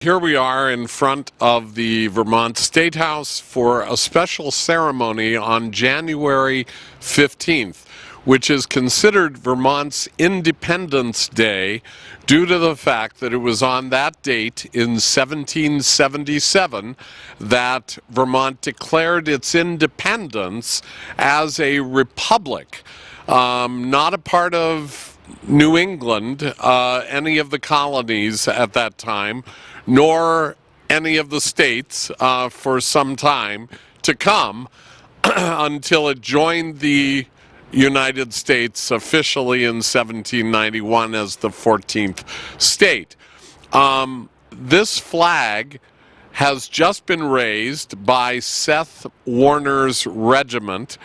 Here we are in front of the Vermont State House for a special ceremony on January 15th, which is considered Vermont's Independence Day due to the fact that it was on that date in 1777 that Vermont declared its independence as a republic, not a part of New England, any of the colonies at that time, nor any of the states for some time to come until it joined the United States officially in 1791 as the 14th state. This flag has just been raised by Seth Warner's Regiment,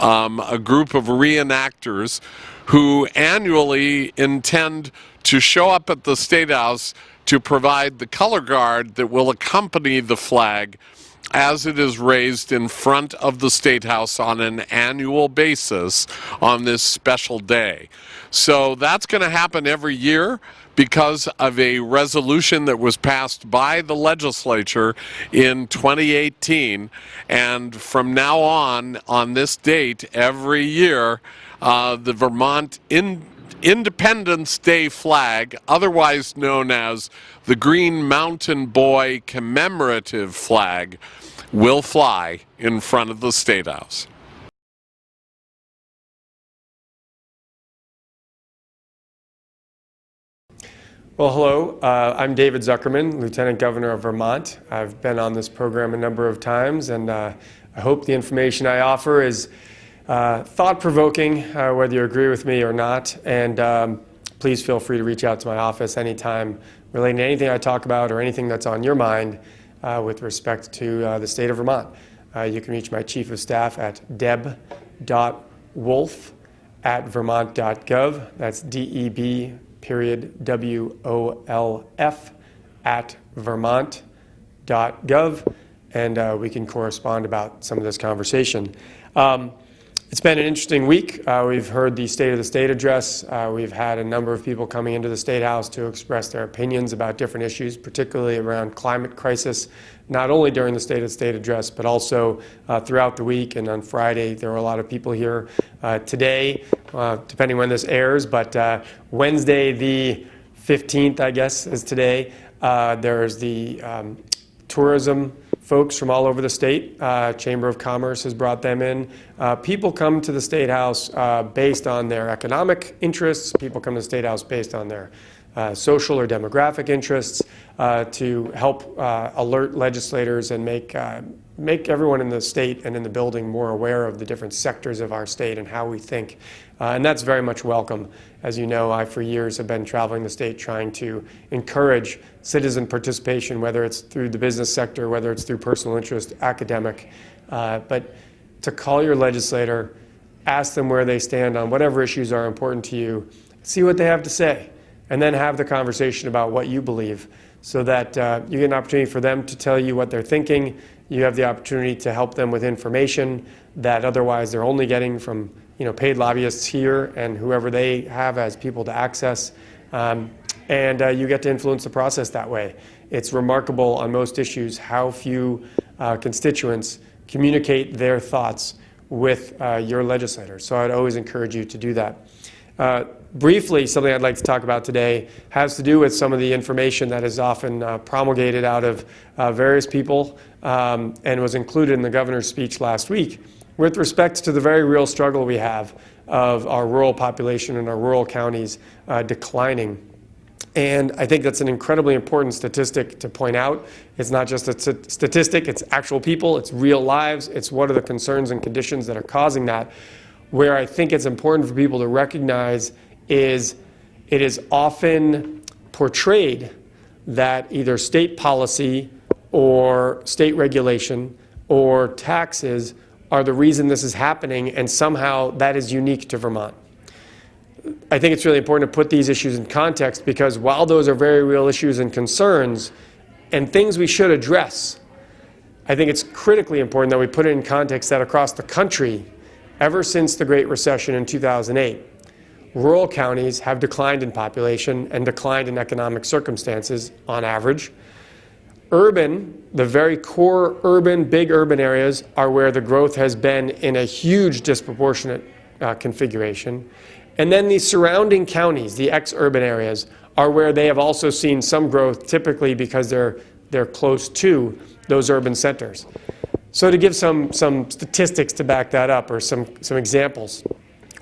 a group of reenactors who annually intend to show up at the State House to provide the color guard that will accompany the flag as it is raised in front of the State House on an annual basis on this special day. So that's going to happen every year because of a resolution that was passed by the legislature in 2018. And from now on this date, every year, the Vermont Independence Day flag, otherwise known as the Green Mountain Boy commemorative flag, will fly in front of the State House. Well, hello. I'm David Zuckerman, Lieutenant Governor of Vermont. I've been on this program a number of times, and I hope the information I offer is thought-provoking, whether you agree with me or not. And please feel free to reach out to my office anytime relating to anything I talk about or anything that's on your mind with respect to the state of Vermont. You can reach my Chief of Staff at deb.wolf@vermont.gov. That's DEB.WOLF @vermont.gov, and we can correspond about some of this conversation. It's been an interesting week. We've heard the State of the State address. We've had a number of people coming into the State House to express their opinions about different issues, particularly around climate crisis, not only during the State of the State address, but also throughout the week. And on Friday, there were a lot of people here. Today, depending when this airs, but Wednesday the 15th, I guess, is today. There's the tourism folks from all over the state. Chamber of Commerce has brought them in. People come to the State House based on their economic interests. People come to the State House based on their social or demographic interests to help alert legislators and make everyone in the state and in the building more aware of the different sectors of our state and how we think. And that's very much welcome. As you know, I for years have been traveling the state trying to encourage citizen participation, whether it's through the business sector, whether it's through personal interest, academic. But to call your legislator, ask them where they stand on whatever issues are important to you, see what they have to say, and then have the conversation about what you believe so that you get an opportunity for them to tell you what they're thinking. You have the opportunity to help them with information that otherwise they're only getting from paid lobbyists here and whoever they have as people to access. And you get to influence the process that way. It's remarkable on most issues how few constituents communicate their thoughts with your legislators. So I'd always encourage you to do that. Briefly, something I'd like to talk about today has to do with some of the information that is often promulgated out of various people and was included in the governor's speech last week with respect to the very real struggle we have of our rural population and our rural counties declining. And I think that's an incredibly important statistic to point out. It's not just a statistic, it's actual people, it's real lives, it's what are the concerns and conditions that are causing that. Where I think it's important for people to recognize is it is often portrayed that either state policy or state regulation or taxes are the reason this is happening, and somehow that is unique to Vermont. I think it's really important to put these issues in context because while those are very real issues and concerns and things we should address, I think it's critically important that we put it in context that across the country, ever since the Great Recession in 2008, rural counties have declined in population and declined in economic circumstances on average. The very core urban, big urban areas are where the growth has been in a huge disproportionate configuration. And then the surrounding counties, the ex-urban areas, are where they have also seen some growth, typically because they're close to those urban centers. So to give some statistics to back that up, or some examples,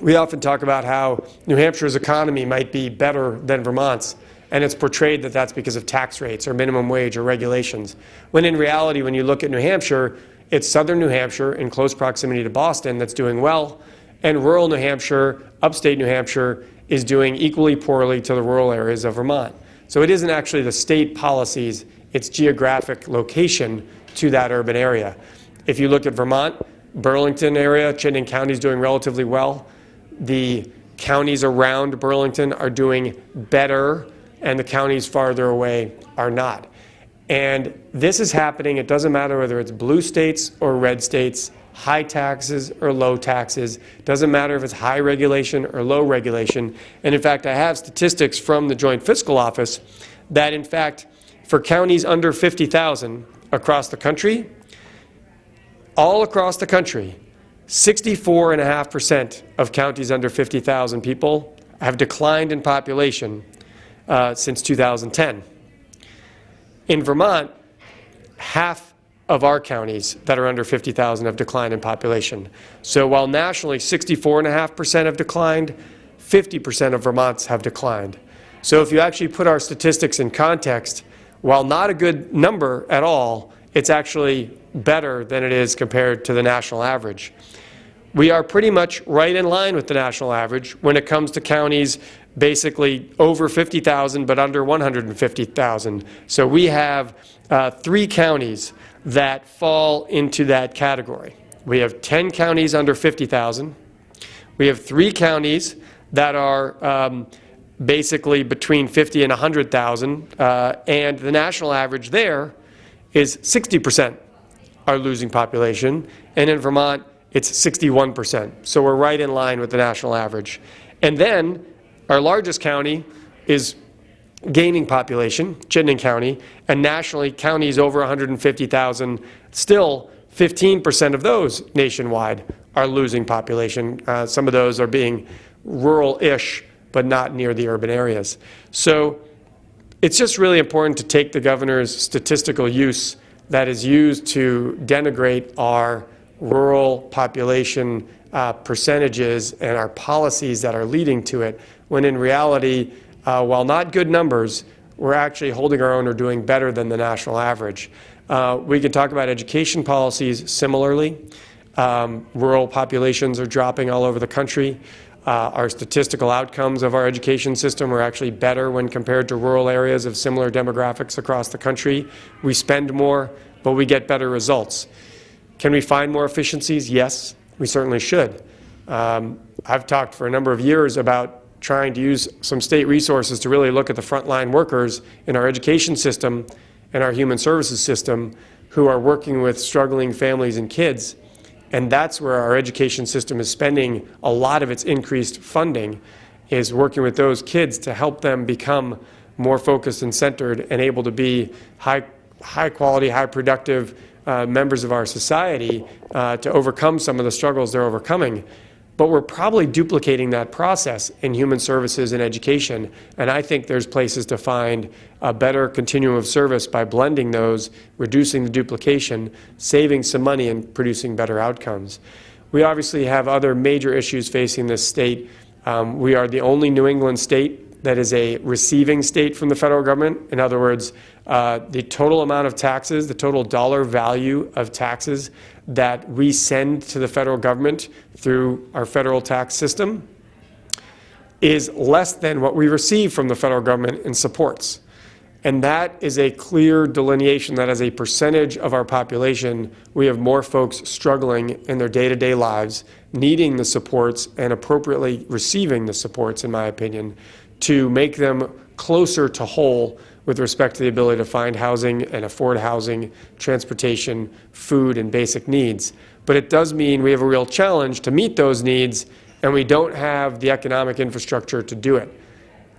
we often talk about how New Hampshire's economy might be better than Vermont's, and it's portrayed that that's because of tax rates or minimum wage or regulations. When in reality, when you look at New Hampshire, it's southern New Hampshire in close proximity to Boston that's doing well, and rural New Hampshire, upstate New Hampshire, is doing equally poorly to the rural areas of Vermont. So it isn't actually the state policies, it's geographic location to that urban area. If you look at Vermont, Burlington area, Chittenden County is doing relatively well. The counties around Burlington are doing better, and the counties farther away are not. And this is happening, it doesn't matter whether it's blue states or red states, high taxes or low taxes, doesn't matter if it's high regulation or low regulation. And in fact, I have statistics from the Joint Fiscal Office that in fact, for counties under 50,000 across the country, all across the country, 64.5% of counties under 50,000 people have declined in population since 2010. In Vermont, half of our counties that are under 50,000 have declined in population. So while nationally 64.5% have declined, 50% of Vermont's have declined. So if you actually put our statistics in context, while not a good number at all, it's actually better than it is compared to the national average. We are pretty much right in line with the national average when it comes to counties basically over 50,000 but under 150,000. So we have 3 counties that fall into that category. We have 10 counties under 50,000. We have 3 counties that are basically between 50 and 100,000, and the national average there is 60% are losing population, and in Vermont it's 61%. So we're right in line with the national average. And then our largest county is gaining population, Chittenden County, and nationally counties over 150,000, still 15% of those nationwide are losing population. Some of those are being rural-ish, but not near the urban areas. So it's just really important to take the governor's statistical use that is used to denigrate our rural population percentages and our policies that are leading to it, when in reality, while not good numbers, we're actually holding our own or doing better than the national average. We can talk about education policies similarly. Rural populations are dropping all over the country. Our statistical outcomes of our education system are actually better when compared to rural areas of similar demographics across the country. We spend more, but we get better results. Can we find more efficiencies? Yes, we certainly should. I've talked for a number of years about trying to use some state resources to really look at the frontline workers in our education system and our human services system who are working with struggling families and kids. And that's where our education system is spending a lot of its increased funding, is working with those kids to help them become more focused and centered and able to be high quality, high productive members of our society to overcome some of the struggles they're overcoming. But we're probably duplicating that process in human services and education, and I think there's places to find a better continuum of service by blending those, reducing the duplication, saving some money, and producing better outcomes. We obviously have other major issues facing this state. We are the only New England state that is a receiving state from the federal government. In other words, the total amount of taxes, the total dollar value of taxes that we send to the federal government through our federal tax system is less than what we receive from the federal government in supports. And that is a clear delineation that as a percentage of our population, we have more folks struggling in their day-to-day lives, needing the supports and appropriately receiving the supports, in my opinion, to make them closer to whole with respect to the ability to find housing and afford housing, transportation, food, and basic needs. But it does mean we have a real challenge to meet those needs, and we don't have the economic infrastructure to do it.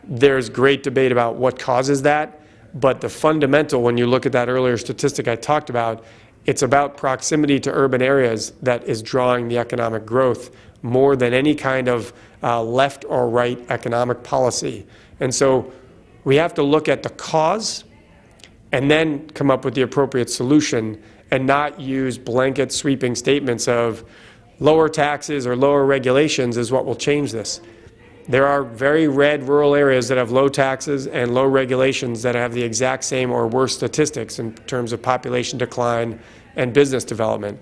There's great debate about what causes that. But the fundamental, when you look at that earlier statistic I talked about, it's about proximity to urban areas that is drawing the economic growth more than any kind of left or right economic policy. And so we have to look at the cause and then come up with the appropriate solution, and not use blanket sweeping statements of lower taxes or lower regulations is what will change this. There are very red rural areas that have low taxes and low regulations that have the exact same or worse statistics in terms of population decline and business development.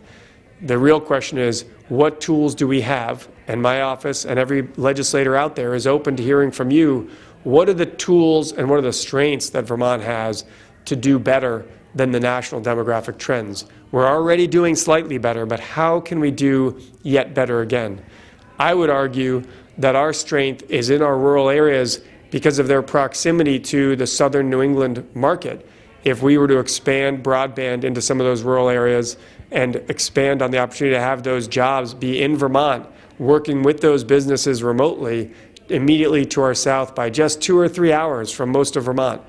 The real question is, what tools do we have? And my office and every legislator out there is open to hearing from you. What are the tools and what are the strengths that Vermont has to do better than the national demographic trends? We're already doing slightly better, but how can we do yet better again? I would argue that our strength is in our rural areas because of their proximity to the southern New England market. If we were to expand broadband into some of those rural areas and expand on the opportunity to have those jobs be in Vermont, working with those businesses remotely, immediately to our south by just 2 or 3 hours from most of Vermont,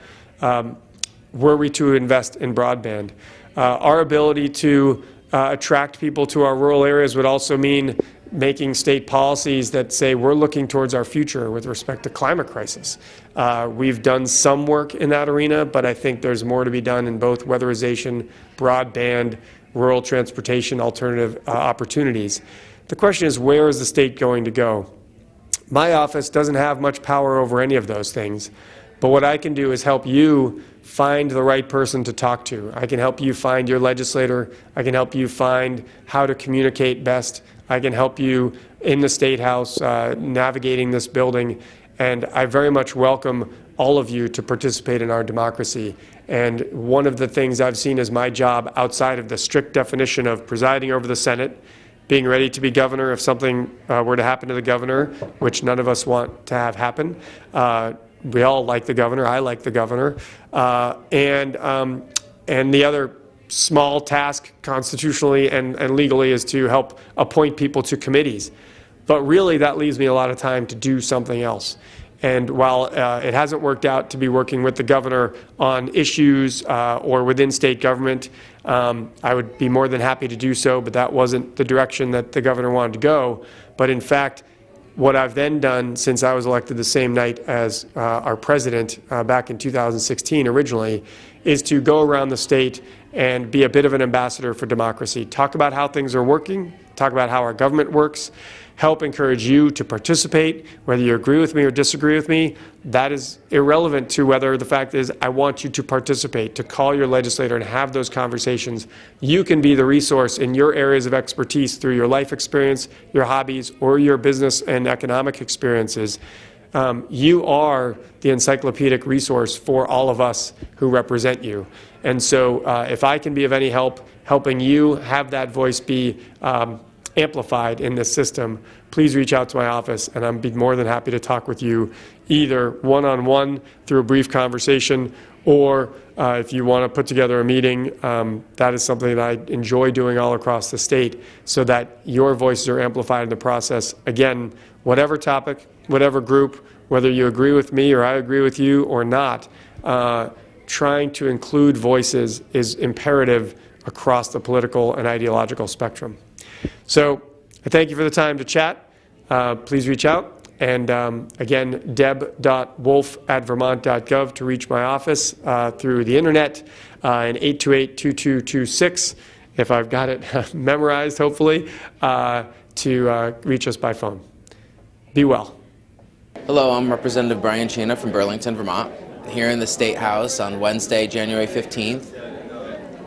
were we to invest in broadband. Our ability to attract people to our rural areas would also mean making state policies that say we're looking towards our future with respect to climate crisis. We've done some work in that arena, but I think there's more to be done in both weatherization, broadband, rural transportation, alternative opportunities. The question is, where is the state going to go? My office doesn't have much power over any of those things, but what I can do is help you find the right person to talk to. I can help you find your legislator. I can help you find how to communicate best. I can help you in the State House navigating this building. And I very much welcome all of you to participate in our democracy. And one of the things I've seen as my job outside of the strict definition of presiding over the Senate, being ready to be governor if something were to happen to the governor, which none of us want to have happen. We all like the governor. I like the governor. And the other small task constitutionally and legally is to help appoint people to committees. But really, that leaves me a lot of time to do something else. And while it hasn't worked out to be working with the governor on issues or within state government, I would be more than happy to do so, but that wasn't the direction that the governor wanted to go. But in fact, what I've then done since I was elected the same night as our president back in 2016 originally is to go around the state and be a bit of an ambassador for democracy. Talk about how things are working, talk about how our government works, help encourage you to participate, whether you agree with me or disagree with me. That is irrelevant to whether the fact is I want you to participate, to call your legislator and have those conversations. You can be the resource in your areas of expertise through your life experience, your hobbies, or your business and economic experiences. You are the encyclopedic resource for all of us who represent you. And so if I can be of any help, helping you have that voice be amplified in this system, please reach out to my office, and I'd be more than happy to talk with you either one-on-one through a brief conversation, or if you want to put together a meeting, that is something that I enjoy doing all across the state so that your voices are amplified in the process. Again, whatever topic, whatever group, whether you agree with me or I agree with you or not, trying to include voices is imperative across the political and ideological spectrum. So I thank you for the time to chat. Please reach out. And again, deb.wolf@vermont.gov to reach my office through the internet, and 828-2226, if I've got it memorized, hopefully, to reach us by phone. Be well. Hello, I'm Representative Cina from Burlington, Vermont, here in the State House on Wednesday, January 15th.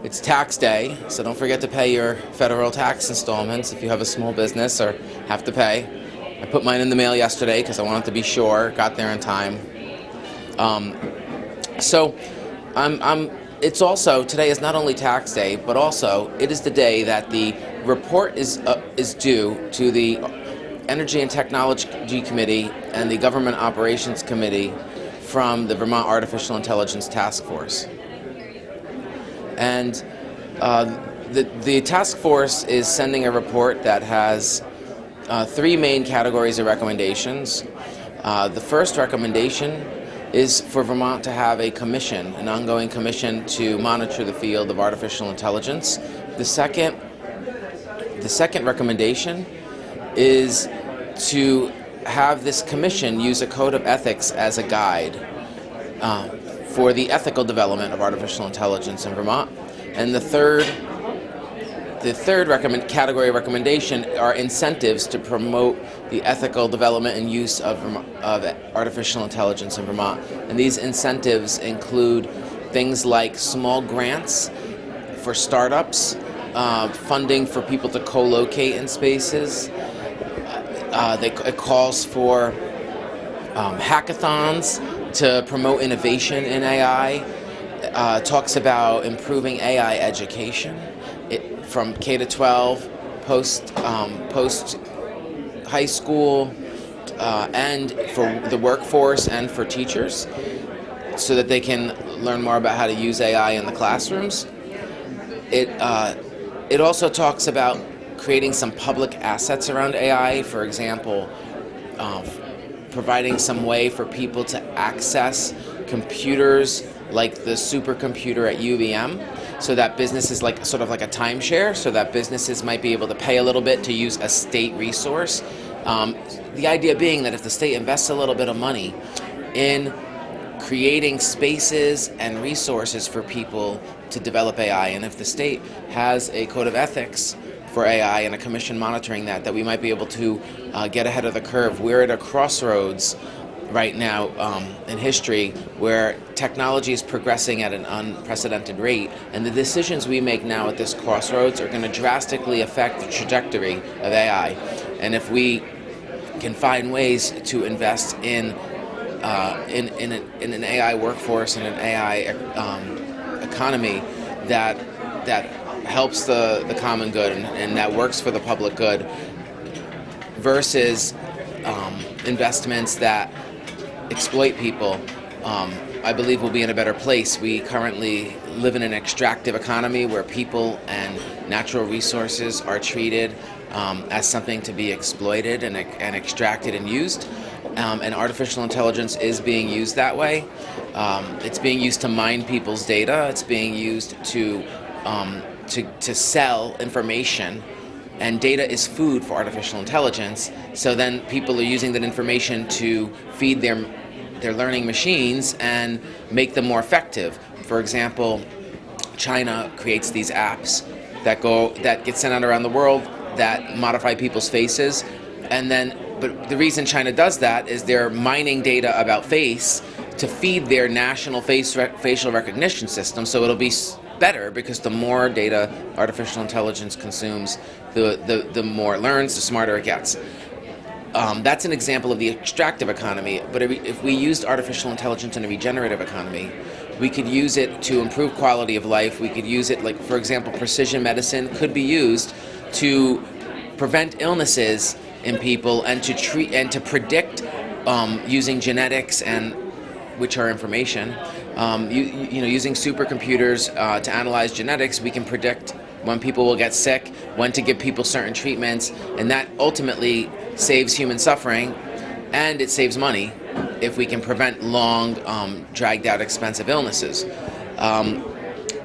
It's tax day, so don't forget to pay your federal tax installments if you have a small business or have to pay. I put mine in the mail yesterday because I wanted to be sure, got there in time. It's also, today is not only tax day, but also it is the day that the report is due to the Energy and Technology Committee and the Government Operations Committee from the Vermont Artificial Intelligence Task Force. And the task force is sending a report that has 3 main categories of recommendations. The first recommendation is for Vermont to have a commission, an ongoing commission to monitor the field of artificial intelligence. The second recommendation is to have this commission use a code of ethics as a guide for the ethical development of artificial intelligence in Vermont. And the third category of recommendation are incentives to promote the ethical development and use of artificial intelligence in Vermont. And these incentives include things like small grants for startups, funding for people to co-locate in spaces. It calls for hackathons to promote innovation in AI. Talks about improving AI education from K to 12, post high school, and for the workforce and for teachers, so that they can learn more about how to use AI in the classrooms. It also talks about creating some public assets around AI, for example, providing some way for people to access computers like the supercomputer at UVM, so that businesses sort of like a timeshare, so that businesses might be able to pay a little bit to use a state resource. The idea being that if the state invests a little bit of money in creating spaces and resources for people to develop AI, and if the state has a code of ethics for AI and a commission monitoring that we might be able to get ahead of the curve. We're at a crossroads right now in history where technology is progressing at an unprecedented rate, and the decisions we make now at this crossroads are going to drastically affect the trajectory of AI. And if we can find ways to invest in an AI workforce and an AI economy that helps the common good and that works for the public good, versus investments that exploit people, I believe we'll be in a better place. We currently live in an extractive economy where people and natural resources are treated as something to be exploited and extracted and used. And artificial intelligence is being used that way. It's being used to mine people's data. It's being used to sell information, and data is food for artificial intelligence. So then people are using that information to feed their learning machines and make them more effective. For example, China creates these apps that get sent out around the world that modify people's faces, but the reason China does that is they're mining data about face to feed their national facial recognition system, so it'll be better, because the more data artificial intelligence consumes, the more it learns, the smarter it gets. That's an example of the extractive economy, but if we used artificial intelligence in a regenerative economy, we could use it to improve quality of life. We could use it, like, for example, precision medicine could be used to prevent illnesses in people and to treat and to predict using genetics, and which are information. Using supercomputers to analyze genetics, we can predict when people will get sick, when to give people certain treatments, and that ultimately saves human suffering, and it saves money if we can prevent long, dragged out, expensive illnesses.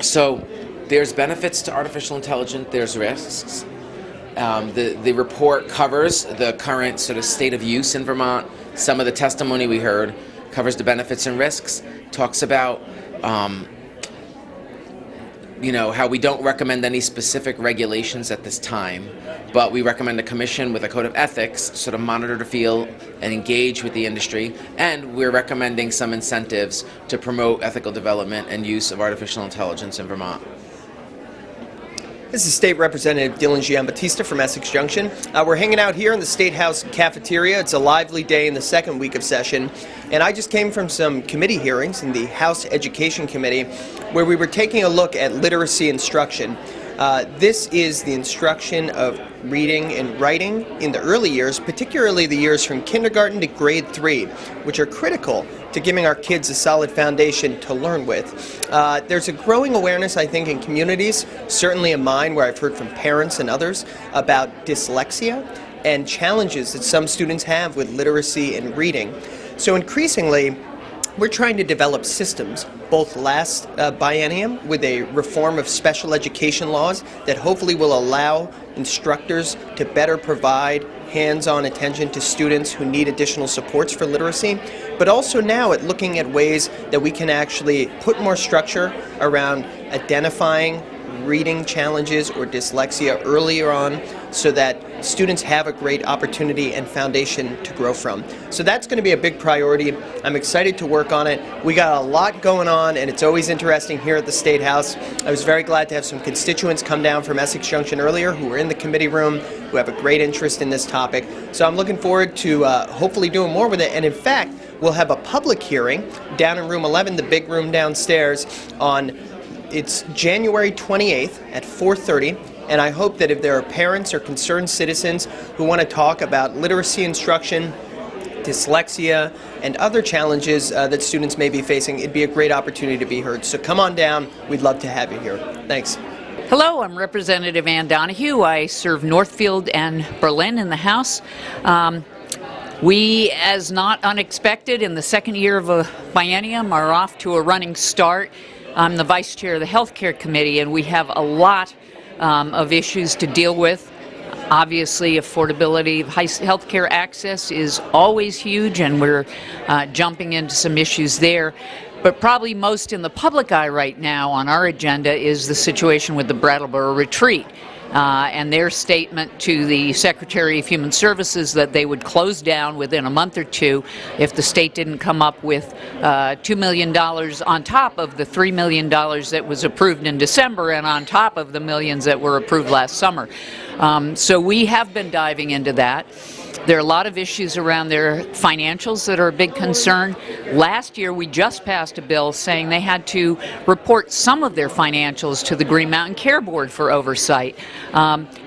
So there's benefits to artificial intelligence, there's risks. The report covers the current sort of state of use in Vermont. Some of the testimony we heard covers the benefits and risks, talks about how we don't recommend any specific regulations at this time, but we recommend a commission with a code of ethics sort of monitor the field and engage with the industry, and we're recommending some incentives to promote ethical development and use of artificial intelligence in Vermont. This is State Representative Dylan Giambatista from Essex Junction. We're hanging out here in the State House cafeteria. It's a lively day in the second week of session, and I just came from some committee hearings in the House Education Committee where we were taking a look at literacy instruction. This is the instruction of reading and writing in the early years, particularly the years from kindergarten to grade 3, which are critical to giving our kids a solid foundation to learn with. There's a growing awareness, I think, in communities, certainly in mine, where I've heard from parents and others about dyslexia and challenges that some students have with literacy and reading. So increasingly, we're trying to develop systems, both last biennium with a reform of special education laws that hopefully will allow instructors to better provide hands-on attention to students who need additional supports for literacy, but also now at looking at ways that we can actually put more structure around identifying reading challenges or dyslexia earlier on so that students have a great opportunity and foundation to grow from. So that's going to be a big priority. I'm excited to work on it. We got a lot going on, and it's always interesting here at the State House. I was very glad to have some constituents come down from Essex Junction earlier who were in the committee room, who have a great interest in this topic. So I'm looking forward to hopefully doing more with it. And in fact, we'll have a public hearing down in room 11, the big room downstairs, it's January 28th at 4:30, and I hope that if there are parents or concerned citizens who want to talk about literacy instruction, dyslexia, and other challenges that students may be facing, it'd be a great opportunity to be heard. So come on down. We'd love to have you here. Thanks. Hello, I'm Representative Ann Donahue. I serve Northfield and Berlin in the House. We, as not unexpected, in the second year of a biennium, are off to a running start. I'm the Vice Chair of the Healthcare Committee, and we have a lot of issues to deal with. Obviously, affordability of healthcare access is always huge, and we're jumping into some issues there. But probably most in the public eye right now on our agenda is the situation with the Brattleboro Retreat. And their statement to the Secretary of Human Services that they would close down within a month or two if the state didn't come up with $2 million on top of the $3 million that was approved in December and on top of the millions that were approved last summer. So we have been diving into that. There are a lot of issues around their financials that are a big concern. Last year, we just passed a bill saying they had to report some of their financials to the Green Mountain Care Board for oversight.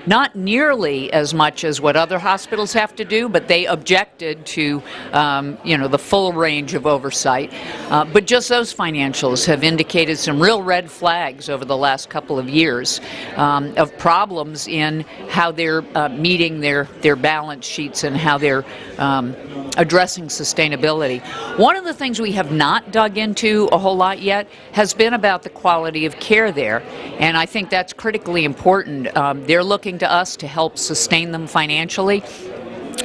Not nearly as much as what other hospitals have to do, but they objected to, the full range of oversight. But just those financials have indicated some real red flags over the last couple of years of problems in how they're meeting their balance sheets and how they're addressing sustainability. One of the things we have not dug into a whole lot yet has been about the quality of care there, and I think that's critically important. They're looking to us to help sustain them financially,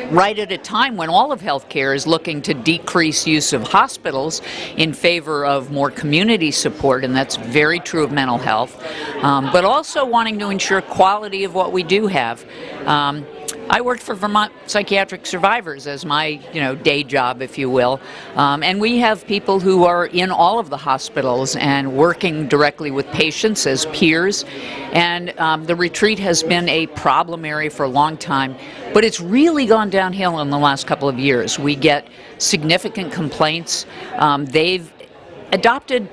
right at a time when all of healthcare is looking to decrease use of hospitals in favor of more community support, and that's very true of mental health, but also wanting to ensure quality of what we do have. I worked for Vermont Psychiatric Survivors as my, day job, if you will, and we have people who are in all of the hospitals and working directly with patients as peers, and the retreat has been a problem area for a long time, but it's really gone downhill in the last couple of years. We get significant complaints. They've adopted,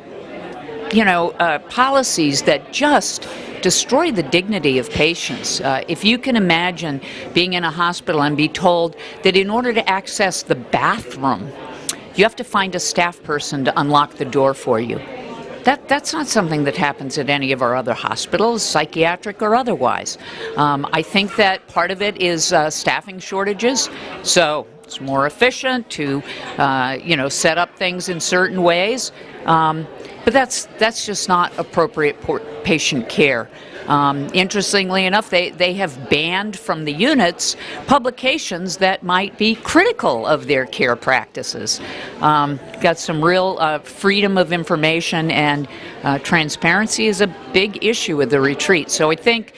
policies that just destroy the dignity of patients. If you can imagine being in a hospital and be told that in order to access the bathroom, you have to find a staff person to unlock the door for you. That's not something that happens at any of our other hospitals, psychiatric or otherwise. I think that part of it is staffing shortages, so it's more efficient to, set up things in certain ways. But that's just not appropriate patient care. Interestingly enough, they have banned from the units publications that might be critical of their care practices. Got some real freedom of information, and transparency is a big issue with the retreat. So I think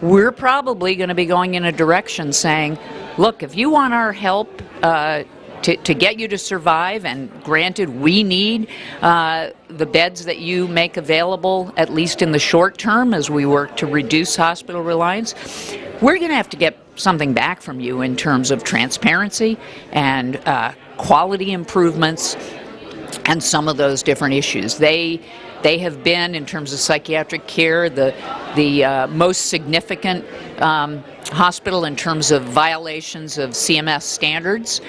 we're probably going to be going in a direction saying, look, if you want our help to get you to survive, and granted we need the beds that you make available, at least in the short term as we work to reduce hospital reliance, we're going to have to get something back from you in terms of transparency and quality improvements and some of those different issues. They have been, in terms of psychiatric care, the most significant hospital in terms of violations of CMS standards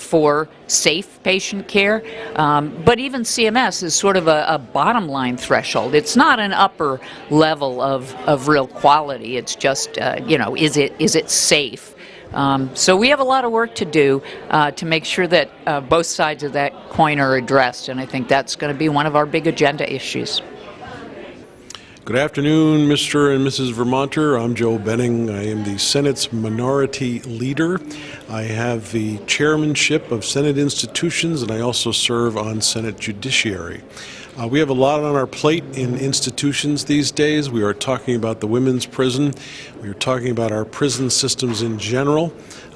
for safe patient care. But even CMS is sort of a bottom line threshold. It's not an upper level of real quality. It's just, is it safe? So we have a lot of work to do to make sure that both sides of that coin are addressed, and I think that's going to be one of our big agenda issues. Good afternoon, Mr. and Mrs. Vermonter. I'm Joe Benning. I am the Senate's Minority Leader. I have the chairmanship of Senate institutions, and I also serve on Senate Judiciary. We have a lot on our plate in institutions these days. We are talking about the women's prison. We are talking about our prison systems in general.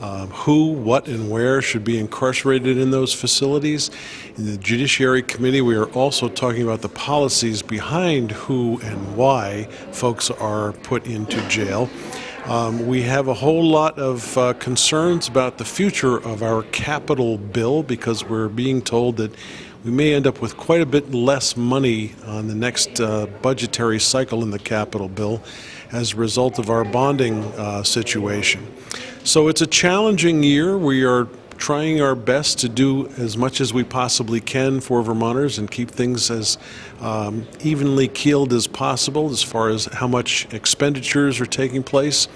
Who, what, and where should be incarcerated in those facilities. In the Judiciary Committee, we are also talking about the policies behind who and why folks are put into jail. We have a whole lot of concerns about the future of our capital bill because we're being told that we may end up with quite a bit less money on the next budgetary cycle in the capital bill as a result of our bonding situation. So it's a challenging year. We are trying our best to do as much as we possibly can for Vermonters and keep things as evenly keeled as possible as far as how much expenditures are taking place.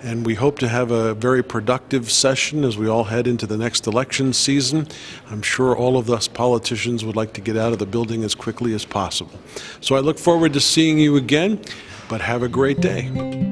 And we hope to have a very productive session as we all head into the next election season. I'm sure all of us politicians would like to get out of the building as quickly as possible. So I look forward to seeing you again, but have a great day.